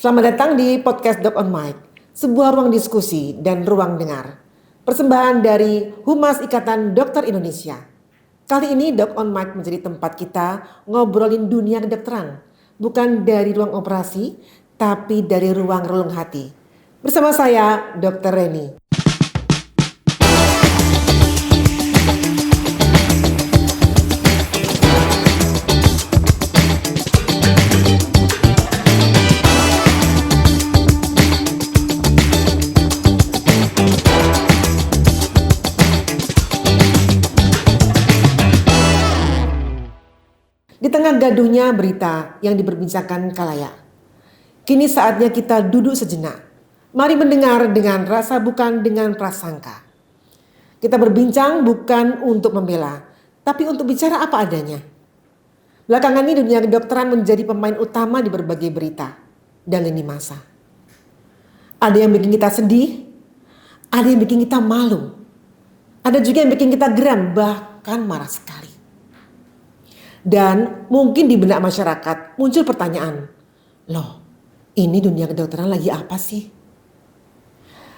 Selamat datang di podcast Doc on Mic, sebuah ruang diskusi dan ruang dengar. Persembahan dari Humas Ikatan Dokter Indonesia. Kali ini Doc on Mic menjadi tempat kita ngobrolin dunia kedokteran. Bukan dari ruang operasi, tapi dari ruang relung hati. Bersama saya, Dr. Reni. Di tengah gaduhnya berita yang diperbincangkan kalayak, kini saatnya kita duduk sejenak. Mari mendengar dengan rasa bukan dengan prasangka. Kita berbincang bukan untuk membela, tapi untuk bicara apa adanya. Belakangan ini dunia kedokteran menjadi pemain utama di berbagai berita dan lini masa. Ada yang bikin kita sedih, ada yang bikin kita malu, ada juga yang bikin kita geram, bahkan marah sekali. Dan mungkin di benak masyarakat muncul pertanyaan, loh ini dunia kedokteran lagi apa sih?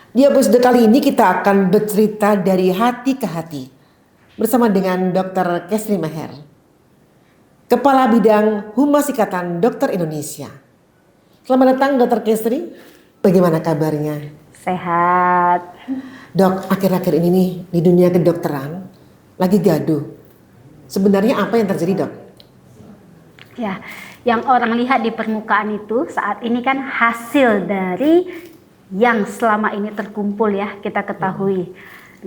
Di episode kali ini kita akan bercerita dari hati ke hati bersama dengan Dr. Kestri Meher, Kepala Bidang Humas Ikatan Dokter Indonesia. Selamat datang Dr. Kestri, bagaimana kabarnya? Sehat. Dok, akhir-akhir ini nih di dunia kedokteran lagi gaduh. Sebenarnya apa yang terjadi, Dok? Ya, yang orang lihat di permukaan itu saat ini kan hasil dari yang selama ini terkumpul ya, kita ketahui.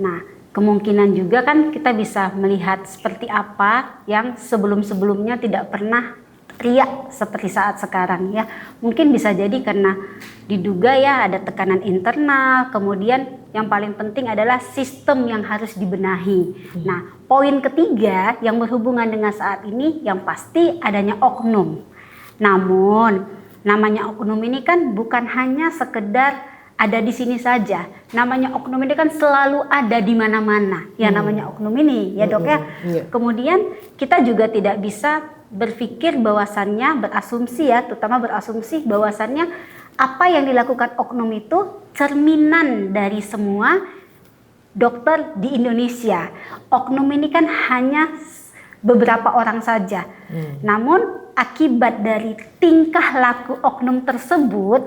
Nah, kemungkinan juga kan kita bisa melihat seperti apa yang sebelum-sebelumnya tidak pernah riak seperti saat sekarang ya. Mungkin bisa jadi karena diduga ya ada tekanan internal, kemudian yang paling penting adalah sistem yang harus dibenahi. Nah, poin ketiga yang berhubungan dengan saat ini yang pasti adanya oknum. Namun, namanya oknum ini kan bukan hanya sekedar ada di sini saja. Namanya oknum ini kan selalu ada di mana-mana. Ya namanya oknum ini ya, Dok ya. Kemudian kita juga tidak bisa berpikir bahwasannya, berasumsi ya, terutama berasumsi bahwasannya apa yang dilakukan oknum itu cerminan dari semua dokter di Indonesia. Oknum ini kan hanya beberapa orang saja. Namun akibat dari tingkah laku oknum tersebut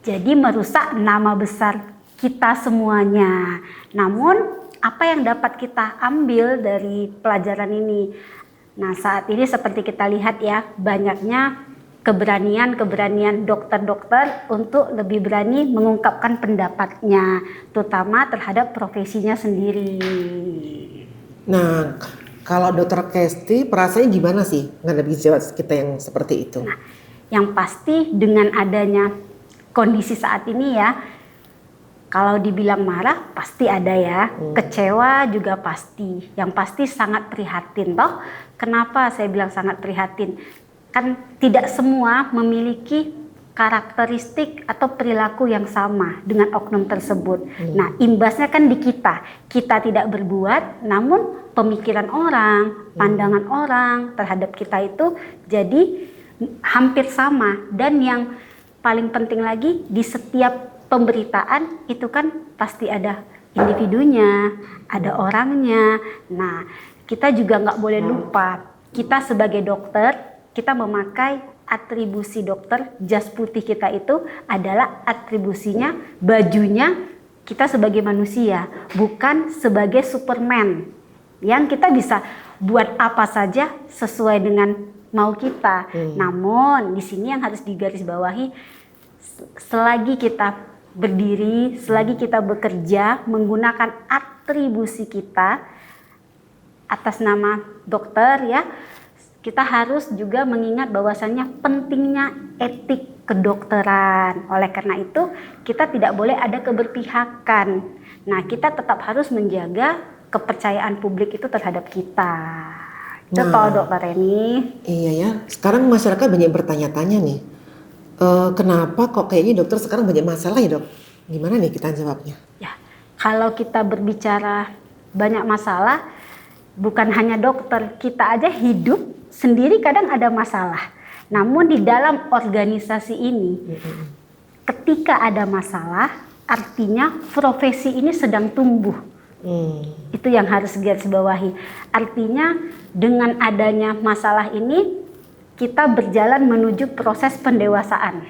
jadi merusak nama besar kita semuanya. Namun apa yang dapat kita ambil dari pelajaran ini? Nah, saat ini seperti kita lihat ya, banyaknya keberanian dokter-dokter untuk lebih berani mengungkapkan pendapatnya, terutama terhadap profesinya sendiri. Nah, kalau Dokter Kesti perasaannya gimana sih menghadapi jawab kita yang seperti itu? Nah, yang pasti dengan adanya kondisi saat ini ya, kalau dibilang marah pasti ada ya, kecewa juga pasti. Yang pasti sangat prihatin toh. Kenapa saya bilang sangat prihatin? Kan tidak semua memiliki karakteristik atau perilaku yang sama dengan oknum tersebut. Nah, imbasnya kan di kita. Kita tidak berbuat, namun pemikiran orang, pandangan orang terhadap kita itu jadi hampir sama. Dan yang paling penting lagi, di setiap pemberitaan itu kan pasti ada individunya, ada orangnya. Nah, kita juga nggak boleh lupa, kita sebagai dokter, kita memakai atribusi dokter, jas putih kita itu adalah atribusinya, bajunya kita sebagai manusia, bukan sebagai Superman yang kita bisa buat apa saja sesuai dengan mau kita. Namun di sini yang harus digarisbawahi, selagi kita berdiri, selagi kita bekerja menggunakan atribusi kita atas nama dokter ya, kita harus juga mengingat bahwasannya pentingnya etik kedokteran. Oleh karena itu kita tidak boleh ada keberpihakan. Nah, kita tetap harus menjaga kepercayaan publik itu terhadap kita. Contoh Dokter Reni. Iya ya, sekarang masyarakat banyak bertanya-tanya nih, kenapa kok kayaknya dokter sekarang banyak masalah ya, Dok? Gimana nih kita jawabnya? Ya, kalau kita berbicara banyak masalah, bukan hanya dokter, kita aja hidup sendiri kadang ada masalah. Namun di dalam organisasi ini, ketika ada masalah, artinya profesi ini sedang tumbuh. Itu yang harus digarisbawahi. Artinya dengan adanya masalah ini, kita berjalan menuju proses pendewasaan.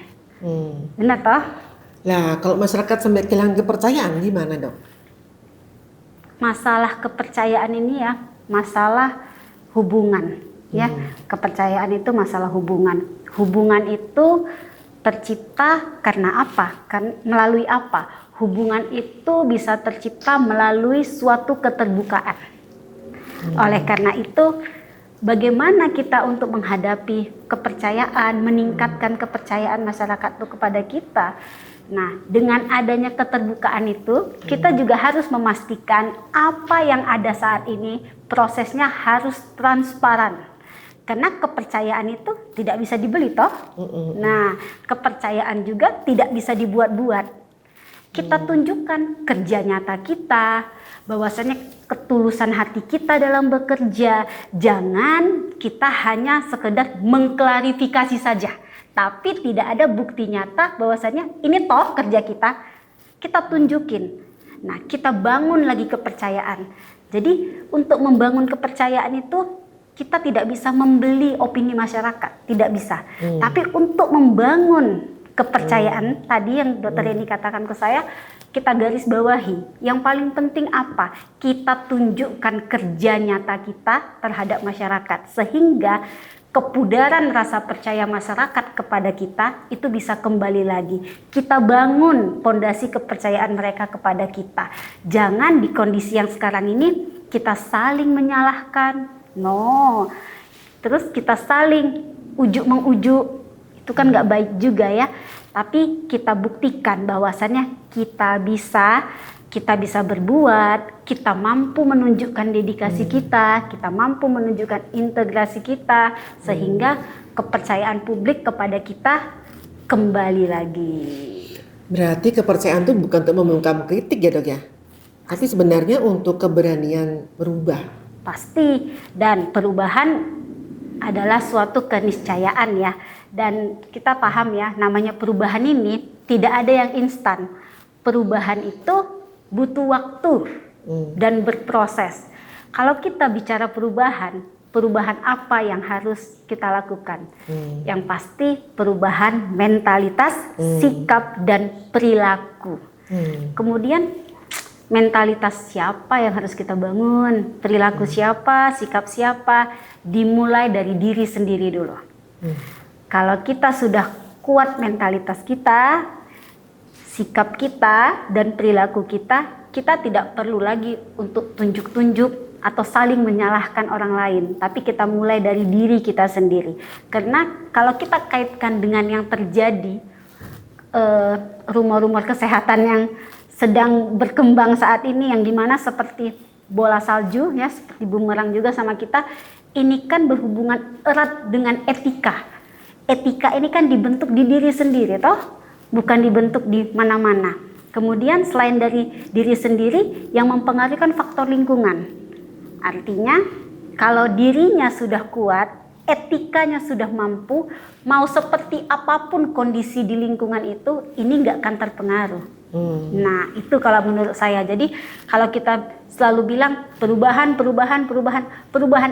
Benar toh? Lah, kalau masyarakat sampai kehilangan kepercayaan gimana, Dok? Masalah kepercayaan ini ya, masalah hubungan. Ya, kepercayaan itu masalah hubungan. Hubungan itu tercipta karena apa? Melalui apa? Hubungan itu bisa tercipta melalui suatu keterbukaan. Oleh karena itu, bagaimana kita untuk menghadapi kepercayaan, meningkatkan kepercayaan masyarakat itu kepada kita? Nah, dengan adanya keterbukaan itu, kita juga harus memastikan apa yang ada saat ini prosesnya harus transparan. Karena kepercayaan itu tidak bisa dibeli toh. Nah, kepercayaan juga tidak bisa dibuat-buat. Kita tunjukkan kerja nyata kita, bahwasanya ketulusan hati kita dalam bekerja. Jangan kita hanya sekedar mengklarifikasi saja, tapi tidak ada bukti nyata bahwasanya ini toh kerja kita. Kita tunjukin. Nah, kita bangun lagi kepercayaan. Jadi untuk membangun kepercayaan itu kita tidak bisa membeli opini masyarakat, tidak bisa. Tapi untuk membangun kepercayaan tadi yang Dokter Reni katakan ke saya, kita garis bawahi. Yang paling penting apa? Kita tunjukkan kerja nyata kita terhadap masyarakat sehingga kepudaran rasa percaya masyarakat kepada kita itu bisa kembali lagi. Kita bangun fondasi kepercayaan mereka kepada kita. Jangan di kondisi yang sekarang ini kita saling menyalahkan. No, terus kita saling ujuk-mengujuk, itu kan nggak baik juga ya. Tapi kita buktikan bahwasannya kita bisa berbuat, kita mampu menunjukkan dedikasi kita mampu menunjukkan integrasi kita, sehingga kepercayaan publik kepada kita kembali lagi. Berarti kepercayaan itu bukan untuk membungkam kritik ya, Dok ya? Tapi sebenarnya untuk keberanian berubah. Pasti, dan perubahan adalah suatu keniscayaan ya. Dan kita paham ya, namanya perubahan ini tidak ada yang instan. Perubahan itu butuh waktu dan berproses. Kalau kita bicara perubahan apa yang harus kita lakukan? Yang pasti perubahan mentalitas, sikap, dan perilaku. Kemudian mentalitas siapa yang harus kita bangun, perilaku siapa, sikap siapa, dimulai dari diri sendiri dulu. Kalau kita sudah kuat mentalitas kita, sikap kita, dan perilaku kita tidak perlu lagi untuk tunjuk-tunjuk atau saling menyalahkan orang lain, tapi kita mulai dari diri kita sendiri. Karena kalau kita kaitkan dengan yang terjadi, rumor-rumor kesehatan yang sedang berkembang saat ini, yang dimana seperti bola salju ya, seperti bumerang juga sama kita, ini kan berhubungan erat dengan etika. Etika ini kan dibentuk di diri sendiri toh, bukan dibentuk di mana-mana. Kemudian selain dari diri sendiri, yang mempengaruhi kan faktor lingkungan. Artinya kalau dirinya sudah kuat, etikanya sudah mampu, mau seperti apapun kondisi di lingkungan itu, ini nggak akan terpengaruh. Nah, itu kalau menurut saya. Jadi kalau kita selalu bilang perubahan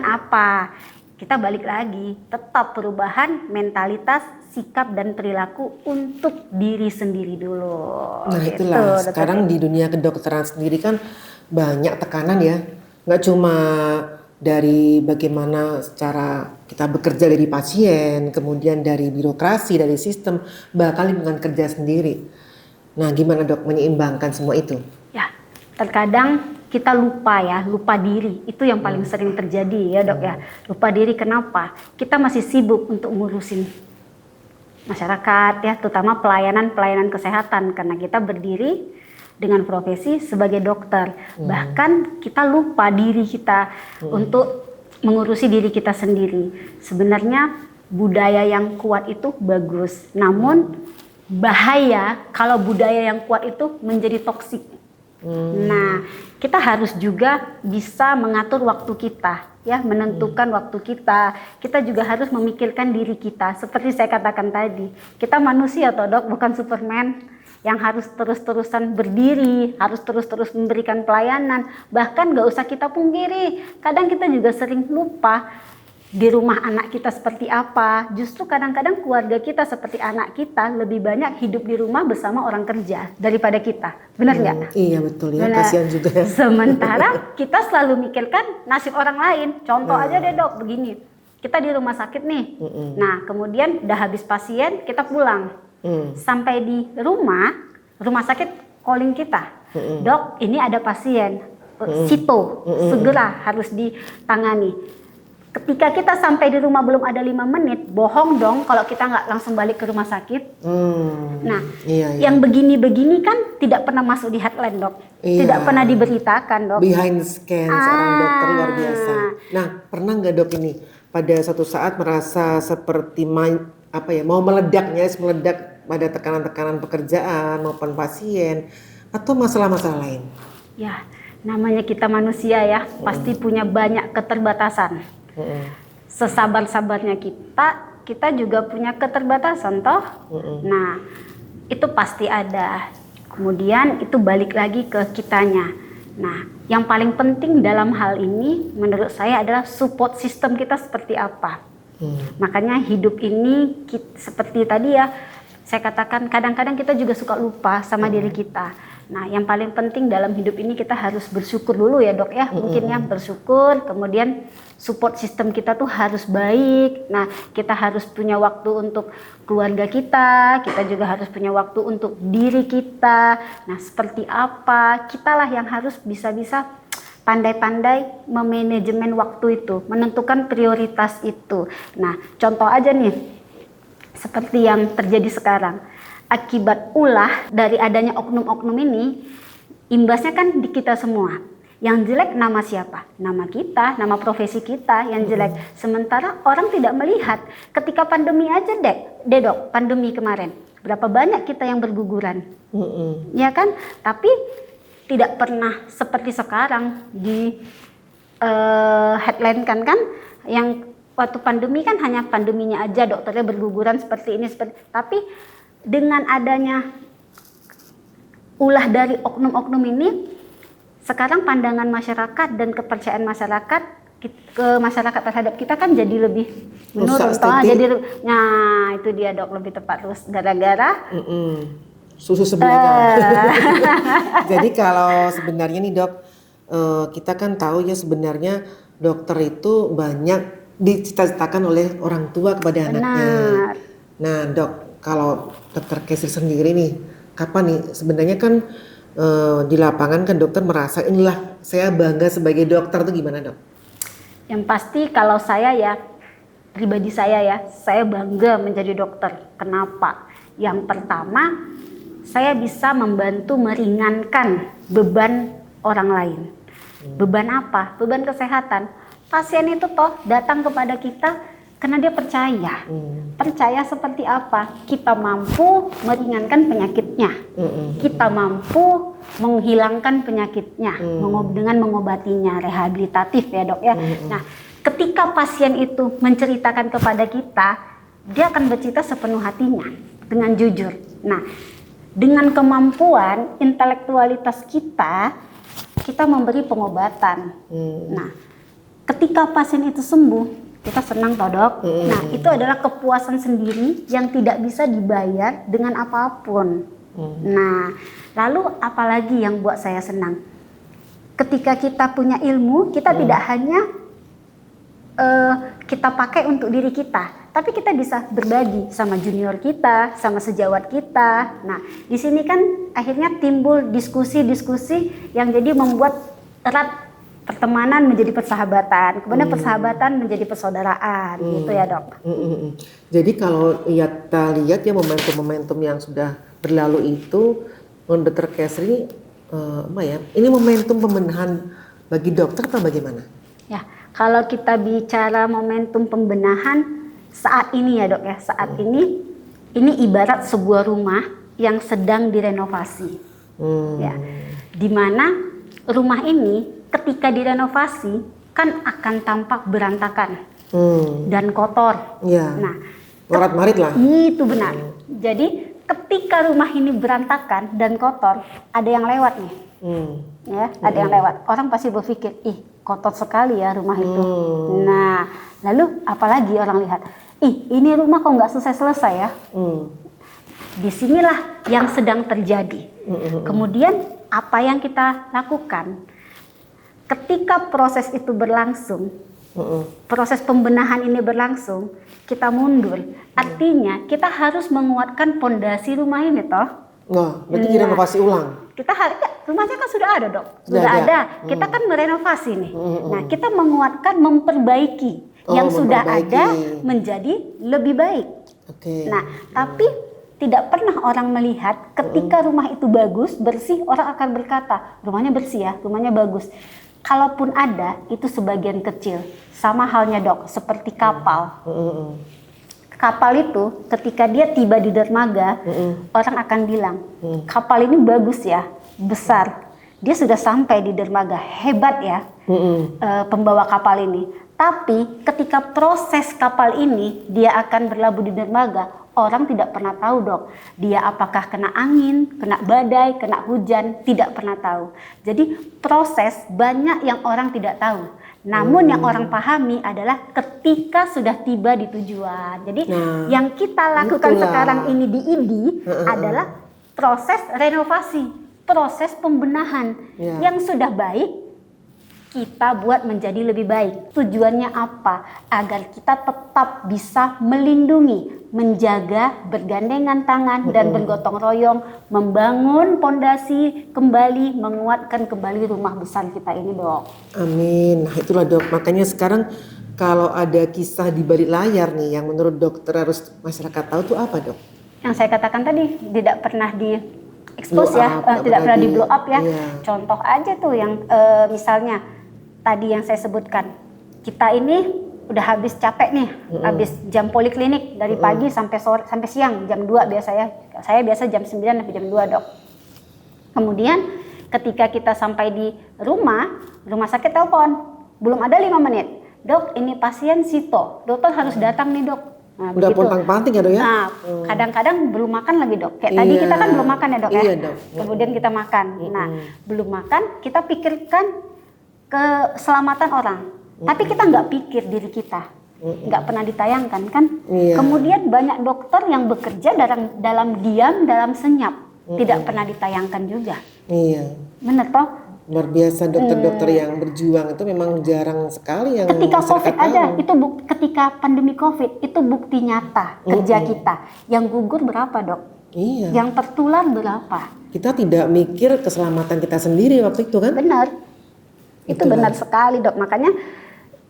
apa? Kita balik lagi, tetap perubahan mentalitas, sikap, dan perilaku untuk diri sendiri dulu. Nah itulah, sekarang di dunia kedokteran sendiri kan banyak tekanan ya. Nggak cuma dari bagaimana secara kita bekerja dari pasien, kemudian dari birokrasi, dari sistem, bahkan lingkungan kerja sendiri. Nah, gimana Dok menyeimbangkan semua itu? Ya, terkadang kita lupa diri. Itu yang paling sering terjadi ya Dok ya. Lupa diri kenapa? Kita masih sibuk untuk ngurusin masyarakat ya, terutama pelayanan kesehatan, karena kita berdiri dengan profesi sebagai dokter. Bahkan kita lupa diri kita untuk mengurusi diri kita sendiri. Sebenarnya budaya yang kuat itu bagus, namun bahaya kalau budaya yang kuat itu menjadi toksik. Nah, kita harus juga bisa mengatur waktu kita ya, menentukan waktu kita. Kita juga harus memikirkan diri kita. Seperti saya katakan tadi, kita manusia toh dok, bukan Superman yang harus terus-terusan berdiri, harus terus-terus memberikan pelayanan. Bahkan gak usah kita pungkiri, kadang kita juga sering lupa di rumah anak kita seperti apa. Justru kadang-kadang keluarga kita seperti anak kita lebih banyak hidup di rumah bersama orang kerja daripada kita. Benar nggak? Iya betul ya, Benar. kasihan juga ya. Sementara kita selalu mikirkan nasib orang lain. Contoh aja deh dok, begini. Kita di rumah sakit nih. Nah kemudian udah habis pasien, kita pulang. Sampai di rumah sakit calling kita. Dok, ini ada pasien. Sito, segera harus ditangani. Ketika kita sampai di rumah belum ada 5 menit, bohong dong kalau kita nggak langsung balik ke rumah sakit. Nah, yang begini-begini kan tidak pernah masuk di headline dok, tidak pernah diberitakan dok. Behind scan seorang dokter luar biasa. Nah, pernah nggak dok ini pada suatu saat merasa seperti mau meledaknya, meledak pada tekanan-tekanan pekerjaan maupun pasien atau masalah-masalah lain? Ya, namanya kita manusia ya, pasti punya banyak keterbatasan. Sesabar-sabarnya kita juga punya keterbatasan toh. Nah itu pasti ada. Kemudian itu balik lagi ke kitanya. Nah yang paling penting dalam hal ini menurut saya adalah support system kita seperti apa. Makanya hidup ini seperti tadi ya saya katakan, kadang-kadang kita juga suka lupa sama diri kita. Nah, yang paling penting dalam hidup ini kita harus bersyukur dulu ya dok ya. Mungkin ya bersyukur, kemudian support system kita tuh harus baik. Nah, kita harus punya waktu untuk keluarga kita juga harus punya waktu untuk diri kita. Nah, seperti apa? Kitalah yang harus bisa-bisa pandai-pandai memanajemen waktu itu, menentukan prioritas itu. Nah, contoh aja nih, seperti yang terjadi sekarang. Akibat ulah dari adanya oknum-oknum ini, imbasnya kan di kita semua. Yang jelek nama siapa? Nama kita, nama profesi kita yang jelek. Sementara orang tidak melihat. Ketika pandemi aja dok, pandemi kemarin. Berapa banyak kita yang berguguran. Ya kan? Tapi tidak pernah seperti sekarang di headline kan yang waktu pandemi kan hanya pandeminya aja dokternya berguguran seperti ini, tapi dengan adanya ulah dari oknum-oknum ini, sekarang pandangan masyarakat dan kepercayaan masyarakat ke masyarakat terhadap kita kan jadi lebih menurun. Nah itu dia dok, lebih tepat terus gara-gara susu sebelah. Jadi kalau sebenarnya nih dok, kita kan tahu ya sebenarnya dokter itu banyak dicita-citakan oleh orang tua kepada anaknya. Nah dok, kalau dokter Kesri sendiri nih, kapan nih sebenarnya kan di lapangan kan dokter merasa inilah saya bangga sebagai dokter tuh gimana dok? Yang pasti kalau saya ya, pribadi saya ya, saya bangga menjadi dokter. Kenapa? Yang pertama, saya bisa membantu meringankan beban orang lain. Beban apa? Beban kesehatan. Pasien itu toh datang kepada kita karena dia percaya. Percaya seperti apa? Kita mampu meringankan penyakitnya. Kita mampu menghilangkan penyakitnya dengan mengobatinya, rehabilitatif ya dok ya. Nah, ketika pasien itu menceritakan kepada kita, dia akan bercerita sepenuh hatinya dengan jujur. Nah, dengan kemampuan intelektualitas kita memberi pengobatan. Nah, ketika pasien itu sembuh, kita senang toh dok. Nah itu adalah kepuasan sendiri yang tidak bisa dibayar dengan apapun. Nah lalu apalagi yang buat saya senang? Ketika kita punya ilmu, kita tidak hanya kita pakai untuk diri kita, tapi kita bisa berbagi sama junior kita, sama sejawat kita. Nah di sini kan akhirnya timbul diskusi-diskusi yang jadi membuat erat. Pertemanan menjadi persahabatan, kemudian persahabatan menjadi persaudaraan, gitu ya dok. Jadi kalau kita lihat ya momentum-momentum yang sudah berlalu itu, menurut Dr. Kesri, ini momentum pembenahan bagi dokter atau bagaimana? Ya, kalau kita bicara momentum pembenahan saat ini ya dok ya, saat ini ibarat sebuah rumah yang sedang direnovasi, ya, di mana rumah ini ketika direnovasi, kan akan tampak berantakan dan kotor. Iya. Nah, Morat-marit lah. itu benar. Jadi ketika rumah ini berantakan dan kotor, ada yang lewat nih. Ya, ada yang lewat. Orang pasti berpikir, ih kotor sekali ya rumah itu. Nah, lalu apalagi orang lihat, ih ini rumah kok nggak selesai-selesai ya. Disinilah yang sedang terjadi. Kemudian apa yang kita lakukan? Ketika proses itu berlangsung, proses pembenahan ini berlangsung, kita mundur. Artinya kita harus menguatkan pondasi rumah ini toh. Nah, berarti direnovasi ulang. Kita rumahnya kan sudah ada dok, sudah ada. Kita kan merenovasi nih. Nah, kita menguatkan, memperbaiki yang sudah ada menjadi lebih baik. Nah, tapi tidak pernah orang melihat ketika rumah itu bagus, bersih, orang akan berkata, rumahnya bersih ya, rumahnya bagus. Kalaupun ada, itu sebagian kecil. Sama halnya dok, seperti kapal. Kapal itu ketika dia tiba di dermaga, orang akan bilang, kapal ini bagus ya, besar. Dia sudah sampai di dermaga, hebat ya pembawa kapal ini. Tapi ketika proses kapal ini, dia akan berlabuh di dermaga, orang tidak pernah tahu dok. Dia apakah kena angin, kena badai, kena hujan, tidak pernah tahu. Jadi proses banyak yang orang tidak tahu. Namun yang orang pahami adalah ketika sudah tiba di tujuan. Jadi yang kita lakukan sekarang ini di IDI adalah proses renovasi, proses pembenahan yang sudah baik. Kita buat menjadi lebih baik. Tujuannya apa? Agar kita tetap bisa melindungi, menjaga, bergandengan tangan dan bergotong royong, membangun pondasi kembali, menguatkan kembali rumah besar kita ini, dok. Amin. Nah, itulah dok. Makanya sekarang kalau ada kisah di balik layar nih, yang menurut dokter harus masyarakat tahu tuh apa dok? Yang saya katakan tadi tidak pernah di expose ya, tidak pernah di blow up ya. Contoh aja tuh yang misalnya tadi yang saya sebutkan, kita ini udah habis capek nih, habis jam poliklinik dari pagi sampai sore, sampai siang jam 2 biasa ya. Saya biasa jam 9 sampai jam 2 dok. Kemudian ketika kita sampai di rumah sakit telepon, belum ada 5 menit. Dok, ini pasien Sito, dokter harus datang nih dok. Nah, udah pontang-panting ya dok ya? Nah, kadang-kadang belum makan lagi dok. Kayak tadi kita kan belum makan ya dok ya. Dok. Kemudian kita makan. Nah, belum makan, kita pikirkan keselamatan orang. Tapi kita nggak pikir diri kita. Nggak pernah ditayangkan kan. Kemudian banyak dokter yang bekerja dalam diam, dalam senyap. Tidak pernah ditayangkan juga. Bener toh? Luar biasa dokter-dokter yang berjuang itu memang jarang sekali yang ketika COVID tahu. aja, itu ketika pandemi COVID, itu bukti nyata kerja kita. Yang gugur berapa dok? Yang tertular berapa? Kita tidak mikir keselamatan kita sendiri waktu itu kan? Benar. Itu benar sekali dok. Makanya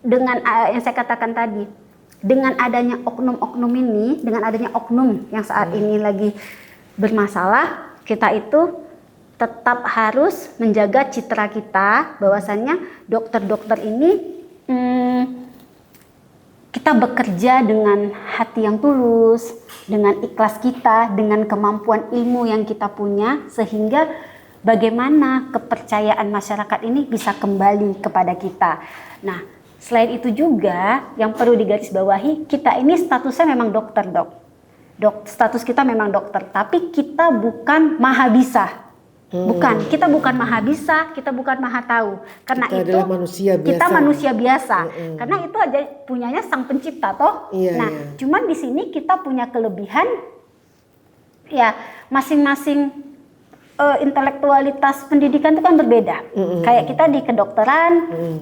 dengan yang saya katakan tadi, dengan adanya oknum-oknum ini, dengan adanya oknum yang saat ini lagi bermasalah, kita itu tetap harus menjaga citra kita, bahwasannya dokter-dokter ini kita bekerja dengan hati yang tulus, dengan ikhlas kita, dengan kemampuan ilmu yang kita punya, sehingga bagaimana kepercayaan masyarakat ini bisa kembali kepada kita. Nah, selain itu juga yang perlu digarisbawahi, kita ini statusnya memang dokter dok. Status kita memang dokter, tapi kita bukan maha bisa. Bukan, kita bukan maha bisa, kita bukan maha tahu. Karena kita itu adalah manusia biasa. Kita manusia biasa. Karena itu aja punyanya sang pencipta toh. Cuman di sini kita punya kelebihan, ya masing-masing intelektualitas pendidikan itu kan berbeda. Kayak kita di kedokteran,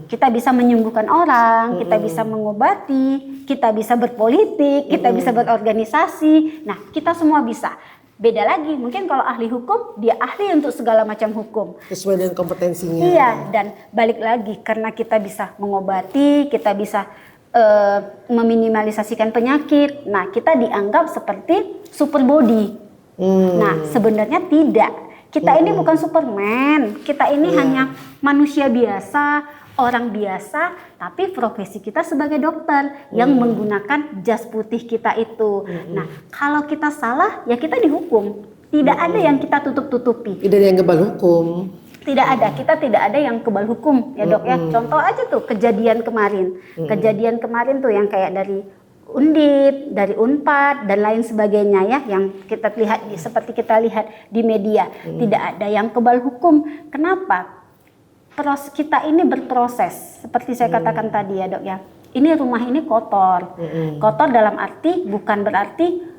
kita bisa menyembuhkan orang, kita bisa mengobati, kita bisa berpolitik, kita bisa berorganisasi. Nah, kita semua bisa. Beda lagi, mungkin kalau ahli hukum, dia ahli untuk segala macam hukum. Sesuai dengan kompetensinya. Iya, dan balik lagi, karena kita bisa mengobati, kita bisa meminimalisasikan penyakit. Nah, kita dianggap seperti super body. Nah, sebenarnya tidak. Kita ini bukan Superman, kita ini hanya manusia biasa, orang biasa, tapi profesi kita sebagai dokter yang menggunakan jas putih kita itu. Nah, kalau kita salah, ya kita dihukum. Tidak ada yang kita tutup-tutupi. Tidak ada yang kebal hukum. Tidak ada, kita tidak ada yang kebal hukum ya dok ya. Contoh aja tuh kejadian kemarin. Kejadian kemarin tuh yang kayak dari Undip, dari Unpad dan lain sebagainya ya, yang kita lihat seperti kita lihat di media. Tidak ada yang kebal hukum. Kenapa? Kita ini berproses seperti saya katakan tadi ya dok ya. Ini rumah ini kotor. Kotor dalam arti bukan berarti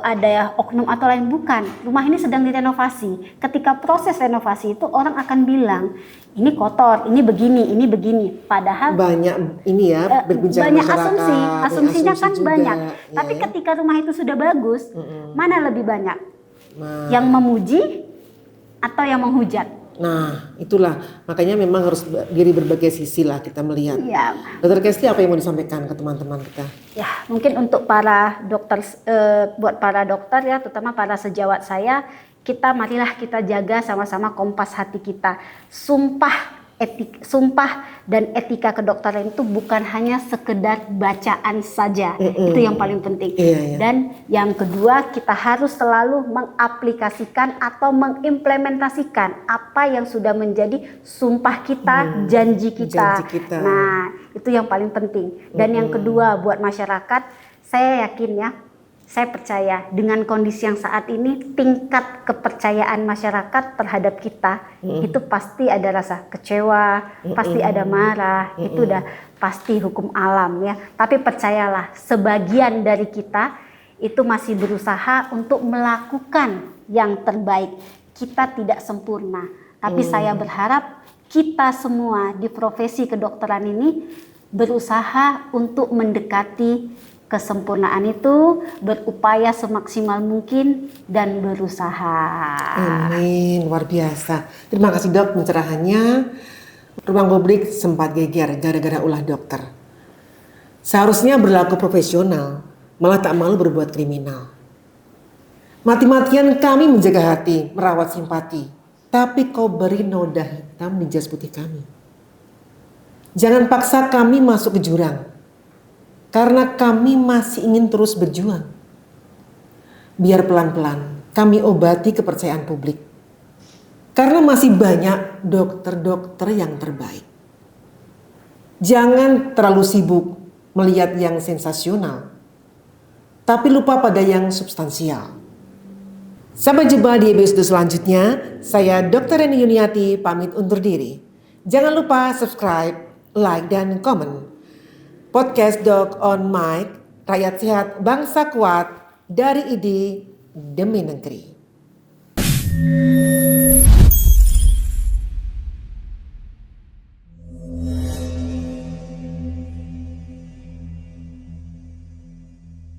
ada ya oknum atau lain, bukan. Rumah ini sedang direnovasi. Ketika proses renovasi itu orang akan bilang ini kotor, ini begini. Padahal banyak ini ya berbincang banyak masyarakat, asumsinya kan juga, banyak. ya. Tapi ketika rumah itu sudah bagus, mana lebih banyak? Yang memuji atau yang menghujat? Nah, itulah makanya memang harus dari berbagai sisi lah kita melihat. Iya. Dokter Kesti, apa yang mau disampaikan ke teman-teman kita? Ya, mungkin untuk para dokter, buat para dokter ya, terutama para sejawat saya, marilah kita jaga sama-sama kompas hati kita. Sumpah dan etika kedokteran itu bukan hanya sekedar bacaan saja. Itu yang paling penting. Dan yang kedua, kita harus selalu mengaplikasikan atau mengimplementasikan apa yang sudah menjadi sumpah kita, janji kita. Nah, itu yang paling penting. Dan yang kedua, buat masyarakat, saya yakin ya, saya percaya dengan kondisi yang saat ini, tingkat kepercayaan masyarakat terhadap kita itu pasti ada rasa kecewa, pasti ada marah, itu udah pasti hukum alam ya. Tapi percayalah, sebagian dari kita itu masih berusaha untuk melakukan yang terbaik. Kita tidak sempurna, tapi saya berharap kita semua di profesi kedokteran ini berusaha untuk mendekati kesempurnaan itu, berupaya semaksimal mungkin dan berusaha. Amin, luar biasa. Terima kasih dok pencerahannya. Ruang publik sempat geger gara-gara ulah dokter. Seharusnya berlaku profesional, malah tak malu berbuat kriminal. Mati-matian kami menjaga hati, merawat simpati, tapi kau beri noda hitam di jas putih kami. Jangan paksa kami masuk ke jurang, karena kami masih ingin terus berjuang. Biar pelan-pelan kami obati kepercayaan publik. Karena masih banyak dokter-dokter yang terbaik. Jangan terlalu sibuk melihat yang sensasional, tapi lupa pada yang substansial. Sampai jumpa di episode selanjutnya. Saya Dr. Reni Yuniati pamit undur diri. Jangan lupa subscribe, like, dan komen. Podcast Doc on Mic, rakyat sehat, bangsa kuat, dari ID demi negeri.